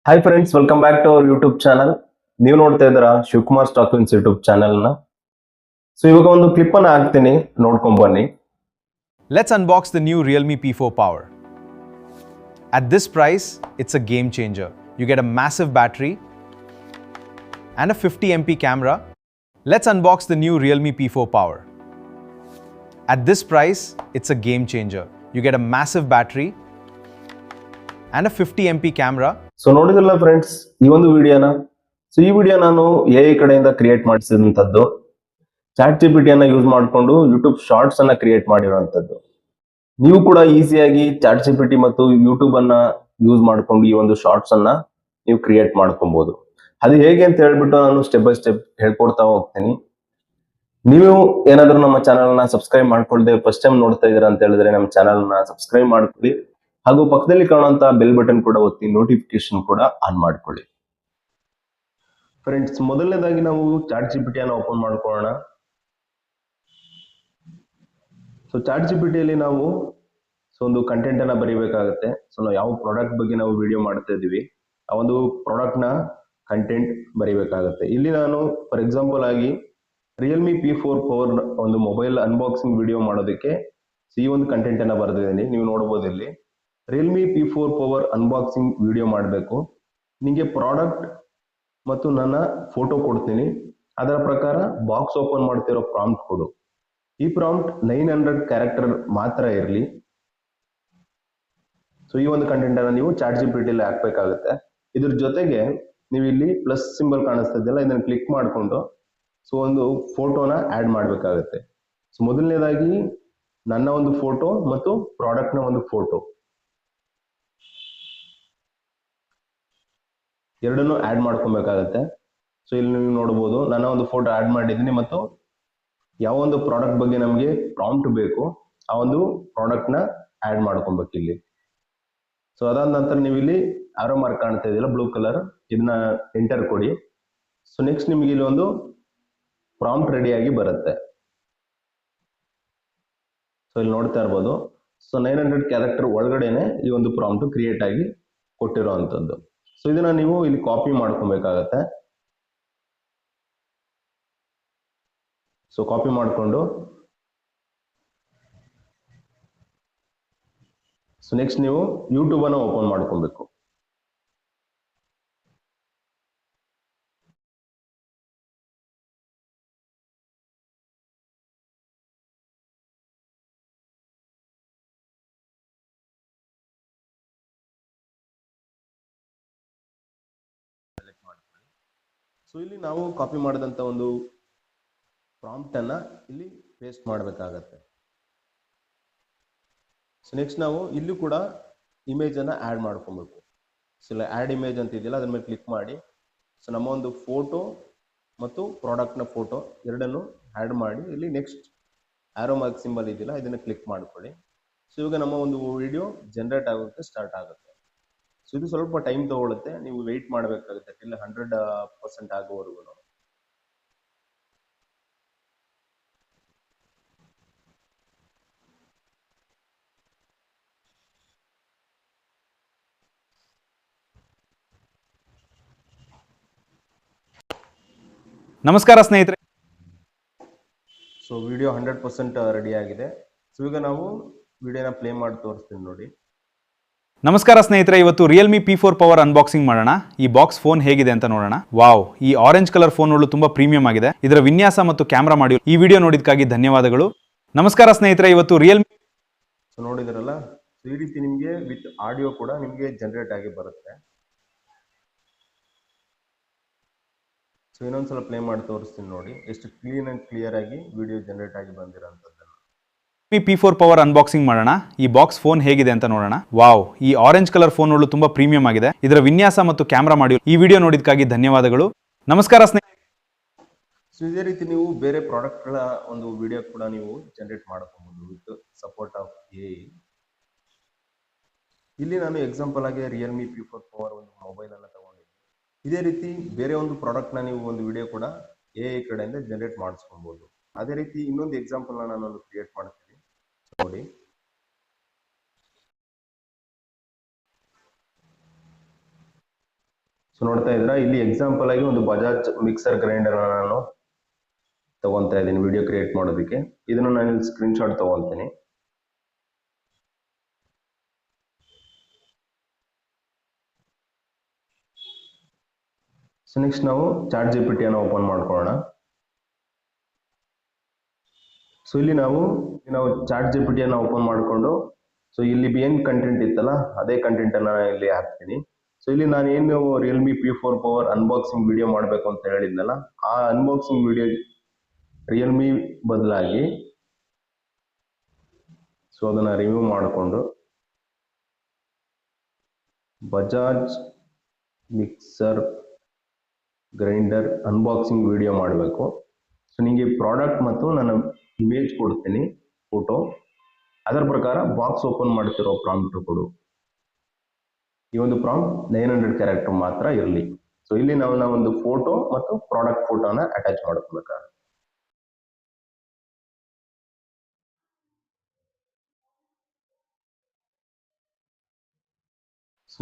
Hi friends, welcome back to our YouTube channel. ನೀವು ನೋಡ್ತಾ ಇದ್ದೀರಾ ಶಿವಕುಮಾರ್ ಸ್ಟಾಕ್ ವಿನ್ಸ್ ಯೂಟ್ಯೂಬ್ ಚಾನಲ್ನ. ಸೊ ಇವಾಗ ಒಂದು ಕ್ಲಿಪ್ ಅನ್ನು ಹಾಕ್ತೀನಿ, ನೋಡ್ಕೊಂಡ್ ಬನ್ನಿ. Let's unbox the new Realme P4 Power. At this price, it's a game changer. You get a massive battery and a 50MP camera. Let's unbox the new Realme P4 Power. At this price, it's a game changer. You get a massive battery and a 50MP camera. So ನೋಡಿದ್ರಲ್ಲ friends, ಈ ಒಂದು ವಿಡಿಯೋನ. So ಈ video ನಾನು AI ಕಡೆಯಿಂದ create ಮಾಡಿಸಿದಂಥದ್ದು. Chat ಜಿಪಿಟಿಯನ್ನು use ಮಾಡಿಕೊಂಡು YouTube shorts ಅನ್ನ create ಮಾಡಿರುವಂಥದ್ದು. ನೀವು ಕೂಡ ಈಸಿಯಾಗಿ ಚಾಟ್ ಜಿಪಿಟಿ ಮತ್ತು ಯೂಟ್ಯೂಬ್ ಅನ್ನ ಯೂಸ್ ಮಾಡಿಕೊಂಡು ಈ ಒಂದು ಶಾರ್ಟ್ಸ್ ಅನ್ನ ನೀವು ಕ್ರಿಯೇಟ್ ಮಾಡ್ಕೊಬಹುದು. ಅದು ಹೇಗೆ ಅಂತ ಹೇಳ್ಬಿಟ್ಟು ನಾನು ಸ್ಟೆಪ್ ಬೈ ಸ್ಟೆಪ್ ಹೇಳ್ಕೊಡ್ತಾ ಹೋಗ್ತೀನಿ. ನೀವು ಏನಾದರೂ ನಮ್ಮ ಚಾನಲ್ ನ ಸಬ್ಸ್ಕ್ರೈಬ್ ಮಾಡ್ಕೊಳ್ದೆ ಫಸ್ಟ್ ಟೈಮ್ ನೋಡ್ತಾ ಇದ್ದೀರಾ ಅಂತ ಹೇಳಿದ್ರೆ ನಮ್ಮ ಚಾನಲ್ ನ ಸಬ್ಸ್ಕ್ರೈಬ್ ಮಾಡ್ಕೊಳ್ಳಿ. ಹಾಗೂ ಪಕ್ಕದಲ್ಲಿ ಕಾಣುವಂತ ಬೆಲ್ ಬಟನ್ ಕೂಡ ಒತ್ತಿ ನೋಟಿಫಿಕೇಶನ್ ಕೂಡ ಆನ್ ಮಾಡ್ಕೊಳ್ಳಿ. ಫ್ರೆಂಡ್ಸ್, ಮೊದಲನೇದಾಗಿ ನಾವು ಚಾಟ್ ಜಿಪಿಟಿಯನ್ನು ಓಪನ್ ಮಾಡ್ಕೊಳ್ಳೋಣ. ಸೊ ಚಾಟ್ ಜಿಪಿಟಿಯಲ್ಲಿ ನಾವು ಒಂದು ಕಂಟೆಂಟ್ ಅನ್ನ ಬರೀಬೇಕಾಗುತ್ತೆ. ಸೊ ನಾವು ಯಾವ ಪ್ರಾಡಕ್ಟ್ ಬಗ್ಗೆ ನಾವು ವಿಡಿಯೋ ಮಾಡ್ತಾ ಇದೀವಿ, ಆ ಒಂದು ಪ್ರಾಡಕ್ಟ್ ನ ಕಂಟೆಂಟ್ ಬರೀಬೇಕಾಗುತ್ತೆ. ಇಲ್ಲಿ ನಾನು ಫಾರ್ ಎಕ್ಸಾಂಪಲ್ ಆಗಿ ರಿಯಲ್ಮಿ P4 ಪವರ್ ಒಂದು ಮೊಬೈಲ್ ಅನ್ಬಾಕ್ಸಿಂಗ್ ವಿಡಿಯೋ ಮಾಡೋದಕ್ಕೆ ಈ ಒಂದು ಕಂಟೆಂಟ್ ಅನ್ನ ಬರೆದಿದ್ದೀನಿ. ನೀವು ನೋಡಬಹುದು ಇಲ್ಲಿ Realme P4 power unboxing video ಮಾಡಬೇಕು. ನಿಮಗೆ ಪ್ರಾಡಕ್ಟ್ ಮತ್ತು ನನ್ನ ಫೋಟೋ ಕೊಡ್ತೀನಿ. ಅದರ ಪ್ರಕಾರ ಬಾಕ್ಸ್ ಓಪನ್ ಮಾಡ್ತಿರೋ ಪ್ರಾಂಪ್ಟ್ ಕೊಡು. ಈ ಪ್ರಾಂಪ್ಟ್ 900 ಕ್ಯಾರೆಕ್ಟರ್ ಮಾತ್ರ ಇರಲಿ. ಸೊ ಈ ಒಂದು ಕಂಟೆಂಟ್ ಅನ್ನ ನೀವು ಚಾಟ್ ಜಿಪಿಟಿಯಲ್ಲಿ ಹಾಕ್ಬೇಕಾಗುತ್ತೆ. ಇದ್ರ ಜೊತೆಗೆ ನೀವು ಇಲ್ಲಿ ಪ್ಲಸ್ ಸಿಂಬಲ್ ಕಾಣಿಸ್ತಾ ಇದೆಯಲ್ಲ, ಇದನ್ನ ಕ್ಲಿಕ್ ಮಾಡಿಕೊಂಡು ಸೊ ಒಂದು ಫೋಟೋನ ಆಡ್ ಮಾಡಬೇಕಾಗುತ್ತೆ. ಸೊ ಮೊದಲನೇದಾಗಿ ನನ್ನ ಒಂದು ಫೋಟೋ ಮತ್ತು ಪ್ರಾಡಕ್ಟ್ ನ ಒಂದು ಫೋಟೋ ಎರಡನ್ನು ಆಡ್ ಮಾಡ್ಕೊಬೇಕಾಗತ್ತೆ. ಸೊ ಇಲ್ಲಿ ನೀವು ನೋಡಬಹುದು ನನ್ನ ಒಂದು ಫೋಟೋ ಆಡ್ ಮಾಡಿದ್ದೀನಿ ಮತ್ತು ಯಾವ ಒಂದು ಪ್ರಾಡಕ್ಟ್ ಬಗ್ಗೆ ನಮಗೆ ಪ್ರಾಂಪ್ಟ್ ಬೇಕು ಆ ಒಂದು ಪ್ರಾಡಕ್ಟ್ ನ ಆಡ್ ಮಾಡ್ಕೊಬೇಕು ಇಲ್ಲಿ. ಸೊ ಅದಾದ ನಂತರ ನೀವು ಇಲ್ಲಿ ಆರೋ ಮಾರ್ಕ್ ಕಾಣ್ತಾ ಇದೆಯಲ್ಲ ಬ್ಲೂ ಕಲರ್, ಇದನ್ನ ಎಂಟರ್ ಕೊಡಿ. ಸೊ ನೆಕ್ಸ್ಟ್ ನಿಮಗೆ ಇಲ್ಲಿ ಒಂದು ಪ್ರಾಂಪ್ಟ್ ರೆಡಿ ಆಗಿ ಬರುತ್ತೆ. ಸೊ ಇಲ್ಲಿ ನೋಡ್ತಾ ಇರ್ಬೋದು. ಸೊ 900 ಕ್ಯಾರೆಕ್ಟರ್ ಒಳಗಡೆನೆ ಈ ಒಂದು ಪ್ರಾಂಪ್ಟ್ ಕ್ರಿಯೇಟ್ ಆಗಿ ಕೊಟ್ಟಿರುವಂತದ್ದು. ಸೊ ಇದನ್ನ ನೀವು ಇಲ್ಲಿ ಕಾಪಿ ಮಾಡ್ಕೊಬೇಕಾಗತ್ತೆ. ಸೊ ಕಾಪಿ ಮಾಡಿಕೊಂಡು ಸೊ ನೆಕ್ಸ್ಟ್ ನೀವು ಯೂಟ್ಯೂಬ್ ಅನ್ನು ಓಪನ್ ಮಾಡ್ಕೊಬೇಕು. ಸೊ ಇಲ್ಲಿ ನಾವು ಕಾಪಿ ಮಾಡಿದಂತ ಒಂದು ಪ್ರಾಂಪ್ಟ್ ಅನ್ನ ಇಲ್ಲಿ ಪೇಸ್ಟ್ ಮಾಡಬೇಕಾಗತ್ತೆ. ಸೊ ನೆಕ್ಸ್ಟ್ ನಾವು ಇಲ್ಲಿ ಕೂಡ ಇಮೇಜ್ ಅನ್ನ ಆಡ್ ಮಾಡ್ಕೊಬೇಕು. ಸೊ ಇಲ್ಲ ಆಡ್ ಇಮೇಜ್ ಅಂತ ಇದೆಯಲ್ಲ, ಅದ್ರ ಮೇಲೆ ಕ್ಲಿಕ್ ಮಾಡಿ ಸೊ ನಮ್ಮ ಒಂದು ಫೋಟೋ ಮತ್ತು ಪ್ರಾಡಕ್ಟ್ ನ ಫೋಟೋ ಎರಡನ್ನು ಆಡ್ ಮಾಡಿ ಇಲ್ಲಿ ನೆಕ್ಸ್ಟ್ ಆರೋ ಮಾರ್ಕ್ ಸಿಂಬಲ್ ಇದೆಯಲ್ಲ, ಇದನ್ನ ಕ್ಲಿಕ್ ಮಾಡ್ಕೊಳ್ಳಿ. ಸೊ ಇವಾಗ ನಮ್ಮ ಒಂದು ವಿಡಿಯೋ ಜನರೇಟ್ ಆಗೋಕ್ಕೆ ಸ್ಟಾರ್ಟ್ ಆಗುತ್ತೆ. ಸೊ ಇದು ಸ್ವಲ್ಪ ಟೈಮ್ ತಗೊಳುತ್ತೆ, ನೀವು ವೆಯ್ಟ್ ಮಾಡಬೇಕಾಗುತ್ತೆ ಇಲ್ಲ 100% ಆಗುವವರೆಗೂ. ನಮಸ್ಕಾರ ಸ್ನೇಹಿತರೆ. ಸೊ ವಿಡಿಯೋ 100% ರೆಡಿ ಆಗಿದೆ. ಸೊ ಈಗ ನಾವು ವಿಡಿಯೋನ ಪ್ಲೇ ಮಾಡಿ ತೋರಿಸ್ತೀನಿ ನೋಡಿ. ನಮಸ್ಕಾರ ಸ್ನೇಹಿತರೆ, ಇವತ್ತು ರಿಯಲ್ಮಿ P4 ಪವರ್ ಅನ್ಬಾಕ್ಸಿಂಗ್ ಮಾಡೋಣ. ಈ ಬಾಕ್ಸ್ ಫೋನ್ ಹೇಗಿದೆ ಅಂತ ನೋಡೋಣ. ವಾವ್, ಈ ಆರೆಂಜ್ ಕಲರ್ ಫೋನ್ಗಳು ತುಂಬಾ ಪ್ರೀಮಿಯಂ ಆಗಿದೆ. ಇದರ ವಿನ್ಯಾಸ ಮತ್ತು ಕ್ಯಾಮೆರಾ ಮಾಡಿ ಈ ವಿಡಿಯೋ ನೋಡಿದಕ್ಕಾಗಿ ಧನ್ಯವಾದಗಳು. ನಮಸ್ಕಾರ ಸ್ನೇಹಿತರೆ, ಇವತ್ತು ರಿಯಲ್ಮಿ ಸೊ ನೋಡಿದ್ರಲ್ಲ, ಈ ರೀತಿ ನಿಮಗೆ ವಿತ್ ಆಡಿಯೋ ಕೂಡ ನಿಮಗೆ ಜನರೇಟ್ ಆಗಿ ಬರುತ್ತೆ. ಸೊ ಇನ್ನೊಂದ್ಸಲ ಪ್ಲೇ ಮಾಡಿ ತೋರಿಸ್ತೀನಿ ನೋಡಿ, ಎಷ್ಟು ಕ್ಲೀನ್ ಅಂಡ್ ಕ್ಲಿಯರ್ ಆಗಿ ವಿಡಿಯೋ ಜನರೇಟ್ ಆಗಿ ಬಂದಿರೋಂಥದ್ದನ್ನು. P4 ಪವರ್ ಅನ್ಬಾಕ್ಸಿಂಗ್ ಮಾಡೋಣ. ಈ ಬಾಕ್ಸ್ ಫೋನ್ ಹೇಗಿದೆ ಅಂತ ನೋಡೋಣ. ವಾವ್, ಈ ಆರೆಂಜ್ ಕಲರ್ ಫೋನ್ಗಳು ತುಂಬಾ ಪ್ರೀಮಿಯಂ ಆಗಿದೆ. ಇದರ ವಿನ್ಯಾಸ ಮತ್ತು ಕ್ಯಾಮೆರಾ ಮಾಡಿ ಈ ವಿಡಿಯೋ ನೋಡಿದಕ್ಕಾಗಿ ಧನ್ಯವಾದಗಳು. ನಮಸ್ಕಾರ ಸ್ನೇಹಿತರೆ. ಸೊ ಇದೇ ರೀತಿ ನೀವು ಬೇರೆ ಪ್ರಾಡಕ್ಟ್ ಗಳ ಒಂದು ವಿಡಿಯೋ ಕೂಡ ನೀವು ಜನರೇಟ್ ಮಾಡ್ಕೊಬಹುದು ವಿತ್ ಸಪೋರ್ಟ್ ಆಫ್ AI. ಇಲ್ಲಿ ನಾನು ಎಕ್ಸಾಂಪಲ್ ಆಗಿ ರಿಯಲ್ಮಿ P4 ಪವರ್ ಒಂದು ಮೊಬೈಲ್ ಅನ್ನ ತಗೊಂಡಿದ್ದೀನಿ. ಇದೇ ರೀತಿ ಬೇರೆ ಒಂದು ಪ್ರಾಡಕ್ಟ್ ನ ನೀವು ಒಂದು ವಿಡಿಯೋ ಕೂಡ AI ಕಡೆಯಿಂದ ಜನರೇಟ್ ಮಾಡಿಸ್ಕೊಬಹುದು. ಅದೇ ರೀತಿ ಇನ್ನೊಂದು ಎಕ್ಸಾಂಪಲ್ ನಾನು ಕ್ರಿಯೇಟ್ ಮಾಡ್ತೀನಿ ನೋಡಿ. ಸೊ ನೋಡ್ತಾ ಇದ್ದೀರಾ, ಇಲ್ಲಿ ಎಕ್ಸಾಂಪಲ್ ಆಗಿ ಒಂದು ಬಜಾಜ್ ಮಿಕ್ಸರ್ ಗ್ರೈಂಡರ್ ನಾನು ತಗೊತಾ ಇದ್ದೀನಿ ವಿಡಿಯೋ ಕ್ರಿಯೇಟ್ ಮಾಡೋದಕ್ಕೆ. ಇದನ್ನು ನಾನು ಇಲ್ಲಿ ಸ್ಕ್ರೀನ್ ಶಾಟ್ ತಗೊತೀನಿ. ಸೊ ನೆಕ್ಸ್ಟ್ ನಾವು ಚಾಟ್ GPT ಅನ್ನು ಓಪನ್ ಮಾಡ್ಕೊಳ್ಳೋಣ. ಸೊ ಇಲ್ಲಿ ನಾವು ಚಾಟ್ GPT ಅನ್ನು ಓಪನ್ ಮಾಡಿಕೊಂಡು, ಸೊ ಇಲ್ಲಿ ಏನು ಕಂಟೆಂಟ್ ಇತ್ತಲ್ಲ ಅದೇ ಕಂಟೆಂಟ್ ಅನ್ನ ಇಲ್ಲಿ ಹಾಕ್ತೀನಿ. ಸೊ ಇಲ್ಲಿ ನಾನು ಏನು Realme P4 power unboxing video ಮಾಡಬೇಕು ಅಂತ ಹೇಳಿದ್ನಲ್ಲ, ಆ ಅನ್ಬಾಕ್ಸಿಂಗ್ ವಿಡಿಯೋ ರಿಯಲ್ಮಿ ಬದಲಾಗಿ ಸೊ ಅದನ್ನ ರಿಮೂವ್ ಮಾಡಿಕೊಂಡು Bajaj mixer grinder unboxing video ಮಾಡಬೇಕು. ಸೊ ನಿಮಗೆ ಪ್ರಾಡಕ್ಟ್ ಮತ್ತು ನನ್ನ ಇಮೇಜ್ ಕೊಡ್ತೀನಿ, ಫೋಟೋ, ಅದರ ಪ್ರಕಾರ ಬಾಕ್ಸ್ ಓಪನ್ ಮಾಡ್ತಿರೋ ಪ್ರಾಂಪ್ಟ್ ಕೊಡು. ಈ ಒಂದು ಪ್ರಾಂಪ್ಟ್ 900 ಕ್ಯಾರೆಕ್ಟರ್ ಮಾತ್ರ ಇರಲಿ. ಸೊ ಇಲ್ಲಿ ನಾವು ಒಂದು ಫೋಟೋ ಮತ್ತು ಪ್ರಾಡಕ್ಟ್ ಫೋಟೋನ ಅಟ್ಯಾಚ್ ಮಾಡ್ಕೋಬೇಕಾಗುತ್ತೆ.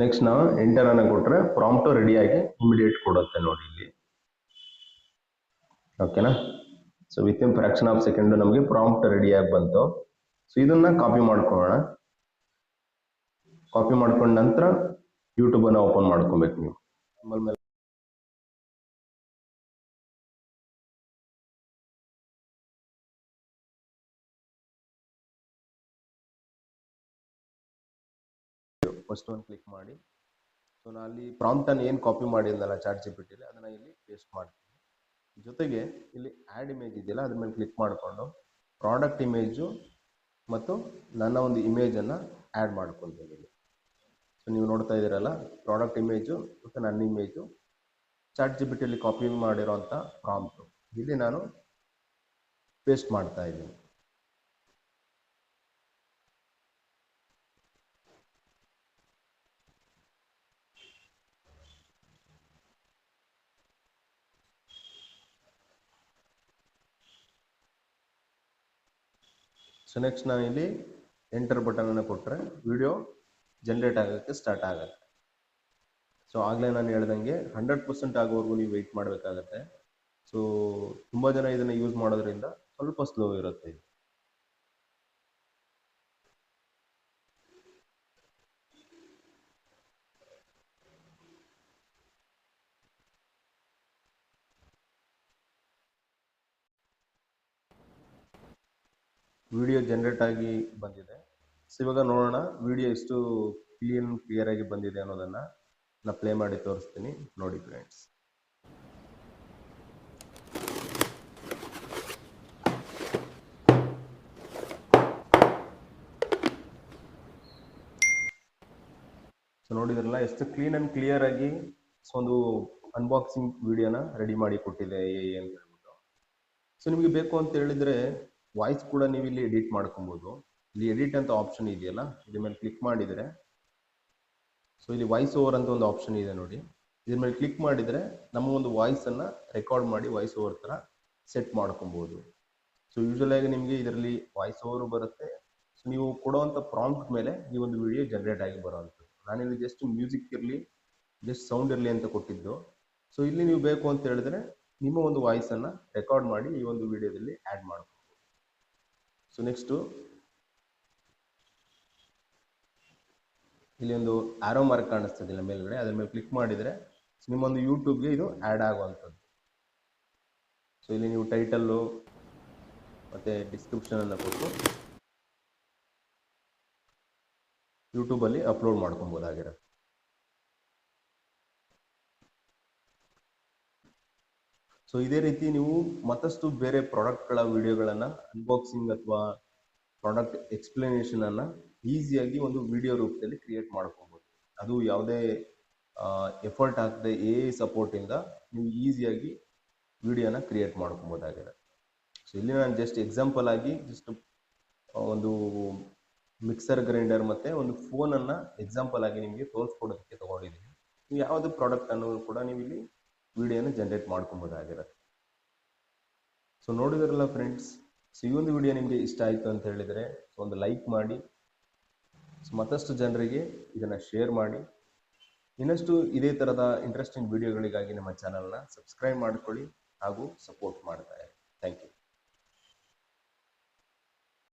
ನೆಕ್ಸ್ಟ್ ನಾವು ಎಂಟರ್ ಅನ್ನ ಕೊಟ್ರೆ ಪ್ರಾಂಪ್ಟ್ ರೆಡಿಯಾಗಿ ಇಮಿಡಿಯೇಟ್ ಕೊಡುತ್ತೆ ನೋಡಿ ಇಲ್ಲಿ. ಓಕೆನಾ? So with in fraction of second ನಮಗೆ ಪ್ರಾಂಪ್ಟ್ ರೆಡಿಯಾಗಿ ಬಂತು. ಸೊ ಇದನ್ನ ಕಾಪಿ ಮಾಡ್ಕೊಳ್ಳೋಣ. ಕಾಪಿ ಮಾಡ್ಕೊಂಡ ನಂತರ ಯೂಟ್ಯೂಬ್ ಅನ್ನ ಓಪನ್ ಮಾಡ್ಕೊಬೇಕು ನೀವು. ಫಸ್ಟ್ ಒಂದು ಕ್ಲಿಕ್ ಮಾಡಿ, ಸೊ ನಾನು ಅಲ್ಲಿ ಪ್ರಾಂಪ್ಟ್ ಅನ್ನು ಏನು ಕಾಪಿ ಮಾಡಿದ್ನಲ್ಲ ಚಾಟ್ GPT ಅದನ್ನ ಇಲ್ಲಿ ಪೇಸ್ಟ್ ಮಾಡ್ತೀನಿ. ಜೊತೆಗೆ ಇಲ್ಲಿ ಆ್ಯಡ್ ಇಮೇಜ್ ಇದೆಯಲ್ಲ ಅದ್ರ ಮೇಲೆ ಕ್ಲಿಕ್ ಮಾಡಿಕೊಂಡು ಪ್ರಾಡಕ್ಟ್ ಇಮೇಜು ಮತ್ತು ನನ್ನ ಒಂದು ಇಮೇಜನ್ನು ಆ್ಯಡ್ ಮಾಡ್ಕೊತೀನಿ ಇಲ್ಲಿ. ಸೊ ನೀವು ನೋಡ್ತಾ ಇದ್ದೀರಲ್ಲ, ಪ್ರಾಡಕ್ಟ್ ಇಮೇಜು ಮತ್ತು ನನ್ನ ಇಮೇಜು ಚಾಟ್ GPT ಕಾಪಿ ಮಾಡಿರೋಂಥ ಪ್ರಾಂಪ್ಟು ಇಲ್ಲಿ ನಾನು ಪೇಸ್ಟ್ ಮಾಡ್ತಾ ಇದ್ದೀನಿ. ಸೊ ನೆಕ್ಸ್ಟ್ ನಾನು ಇಲ್ಲಿ ಎಂಟರ್ ಬಟನ್ ಅನ್ನು ಕೊಟ್ಟರೆ ವಿಡಿಯೋ ಜನರೇಟ್ ಆಗೋಕ್ಕೆ ಸ್ಟಾರ್ಟ್ ಆಗುತ್ತೆ. ಸೊ ಆಗಲೇ ನಾನು ಹೇಳ್ದಂಗೆ 100% ಆಗೋವರೆಗೂ ನೀವು ವೆಯ್ಟ್ ಮಾಡಬೇಕಾಗತ್ತೆ. ಸೊ ತುಂಬ ಜನ ಇದನ್ನು ಯೂಸ್ ಮಾಡೋದ್ರಿಂದ ಸ್ವಲ್ಪ ಸ್ಲೋ ಇರುತ್ತೆ ಇದು. ವಿಡಿಯೋ ಜನರೇಟ್ ಆಗಿ ಬಂದಿದೆ. ಸೊ ಇವಾಗ ನೋಡೋಣ ವಿಡಿಯೋ ಎಷ್ಟು ಕ್ಲಿಯರ್ ಆಗಿ ಬಂದಿದೆ ಅನ್ನೋದನ್ನ ನಾನು ಪ್ಲೇ ಮಾಡಿ ತೋರಿಸ್ತೀನಿ, ನೋಡಿ ಫ್ರೆಂಡ್ಸ್. ಸೊ ನೋಡಿದ್ರಲ್ಲ ಎಷ್ಟು ಕ್ಲಿಯರ್ ಆಗಿ ಒಂದು ಅನ್ಬಾಕ್ಸಿಂಗ್ ವಿಡಿಯೋನ ರೆಡಿ ಮಾಡಿ ಕೊಟ್ಟಿದೆ ಅಂತ ಹೇಳ್ಬಿಟ್ಟು. ಸೊ ನಿಮಗೆ ಬೇಕು ಅಂತ ಹೇಳಿದ್ರೆ ವಾಯ್ಸ್ ಕೂಡ ನೀವು ಇಲ್ಲಿ ಎಡಿಟ್ ಮಾಡ್ಕೊಬೋದು. ಇಲ್ಲಿ ಎಡಿಟ್ ಅಂತ ಆಪ್ಷನ್ ಇದೆಯಲ್ಲ, ಇದ್ರ ಮೇಲೆ ಕ್ಲಿಕ್ ಮಾಡಿದರೆ ಸೊ ಇಲ್ಲಿ ವಾಯ್ಸ್ ಓವರ್ ಅಂತ ಒಂದು ಆಪ್ಷನ್ ಇದೆ ನೋಡಿ. ಇದ್ರ ಮೇಲೆ ಕ್ಲಿಕ್ ಮಾಡಿದರೆ ನಮ್ಮ ಒಂದು ವಾಯ್ಸನ್ನು ರೆಕಾರ್ಡ್ ಮಾಡಿ ವಾಯ್ಸ್ ಓವರ್ ಥರ ಸೆಟ್ ಮಾಡ್ಕೊಬೋದು. ಸೊ ಯೂಶುವಲ್ ಆಗಿ ನಿಮಗೆ ಇದರಲ್ಲಿ ವಾಯ್ಸ್ ಓವರ್ ಬರುತ್ತೆ. ಸೊ ನೀವು ಕೊಡುವಂಥ ಪ್ರಾಂಪ್ಟ್ ಮೇಲೆ ಈ ಒಂದು ವಿಡಿಯೋ ಜನರೇಟ್ ಆಗಿ ಬರೋವಂಥದ್ದು. ನಾನಿಲ್ಲಿ ಜಸ್ಟ್ ಮ್ಯೂಸಿಕ್ ಇರಲಿ, ಜಸ್ಟ್ ಸೌಂಡ್ ಇರಲಿ ಅಂತ ಕೊಟ್ಟಿದ್ದು. ಸೊ ಇಲ್ಲಿ ನೀವು ಬೇಕು ಅಂತ ಹೇಳಿದ್ರೆ ನಿಮ್ಮ ಒಂದು ವಾಯ್ಸನ್ನು ರೆಕಾರ್ಡ್ ಮಾಡಿ ಈ ಒಂದು ವಿಡಿಯೋದಲ್ಲಿ ಆ್ಯಡ್ ಮಾಡ್ಬೋದು. ಸೊ ನೆಕ್ಸ್ಟು ಇಲ್ಲಿ ಒಂದು ಆರೋ ಮಾರ್ಕ್ ಕಾಣಿಸ್ತದಿಲ್ಲ ಮೇಲ್ಗಡೆ, ಅದ್ರ ಮೇಲೆ ಕ್ಲಿಕ್ ಮಾಡಿದರೆ ನಿಮ್ಮೊಂದು ಯೂಟ್ಯೂಬ್ಗೆ ಇದು ಆ್ಯಡ್ ಆಗುವಂಥದ್ದು. ಸೊ ಇಲ್ಲಿ ನೀವು ಟೈಟಲ್ಲು ಮತ್ತು ಡಿಸ್ಕ್ರಿಪ್ಷನನ್ನು ಕೊಟ್ಟು ಯೂಟ್ಯೂಬಲ್ಲಿ ಅಪ್ಲೋಡ್ ಮಾಡ್ಕೊಬೋದಾಗಿರುತ್ತೆ. ಸೊ ಇದೇ ರೀತಿ ನೀವು ಮತ್ತಷ್ಟು ಬೇರೆ ಪ್ರಾಡಕ್ಟ್ಗಳ ವಿಡಿಯೋಗಳನ್ನು ಅನ್ಬಾಕ್ಸಿಂಗ್ ಅಥವಾ ಪ್ರಾಡಕ್ಟ್ ಎಕ್ಸ್ಪ್ಲನೇಷನನ್ನು ಈಸಿಯಾಗಿ ಒಂದು ವಿಡಿಯೋ ರೂಪದಲ್ಲಿ ಕ್ರಿಯೇಟ್ ಮಾಡ್ಕೊಬೋದು. ಅದು ಯಾವುದೇ ಎಫರ್ಟ್ ಆಗದೆ AI ಸಪೋರ್ಟಿಂದ ನೀವು ಈಸಿಯಾಗಿ ವಿಡಿಯೋನ ಕ್ರಿಯೇಟ್ ಮಾಡ್ಕೊಬೋದಾಗಿದೆ. ಸೊ ಇಲ್ಲಿ ನಾನು ಜಸ್ಟ್ ಎಕ್ಸಾಂಪಲ್ ಆಗಿ ಜಸ್ಟ್ ಒಂದು ಮಿಕ್ಸರ್ ಗ್ರೈಂಡರ್ ಮತ್ತು ಒಂದು ಫೋನನ್ನು ಎಕ್ಸಾಂಪಲ್ ಆಗಿ ನಿಮಗೆ ತೋರಿಸ್ಕೊಡೋದಕ್ಕೆ ತೊಗೊಂಡಿದ್ದೀನಿ. ನೀವು ಯಾವುದೇ ಪ್ರಾಡಕ್ಟನ್ನು ಕೂಡ ನೀವು ಇಲ್ಲಿ ವಿಡಿಯೋನ ಜನರೇಟ್ ಮಾಡ್ಕೊಬೋದಾಗಿರುತ್ತೆ. ಸೊ ನೋಡಿದ್ರಲ್ಲ ಫ್ರೆಂಡ್ಸ್, ಸೊ ಈ ಒಂದು ವಿಡಿಯೋ ನಿಮಗೆ ಇಷ್ಟ ಆಯಿತು ಅಂತ ಹೇಳಿದರೆ ಒಂದು ಲೈಕ್ ಮಾಡಿ, ಸೊ ಮತ್ತಷ್ಟು ಜನರಿಗೆ ಇದನ್ನು ಶೇರ್ ಮಾಡಿ. ಇನ್ನಷ್ಟು ಇದೇ ಥರದ ಇಂಟ್ರೆಸ್ಟಿಂಗ್ ವಿಡಿಯೋಗಳಿಗಾಗಿ ನಮ್ಮ ಚಾನಲ್ನ ಸಬ್ಸ್ಕ್ರೈಬ್ ಮಾಡ್ಕೊಳ್ಳಿ ಹಾಗೂ ಸಪೋರ್ಟ್ ಮಾಡ್ತಾ ಇರಿ. Thank you.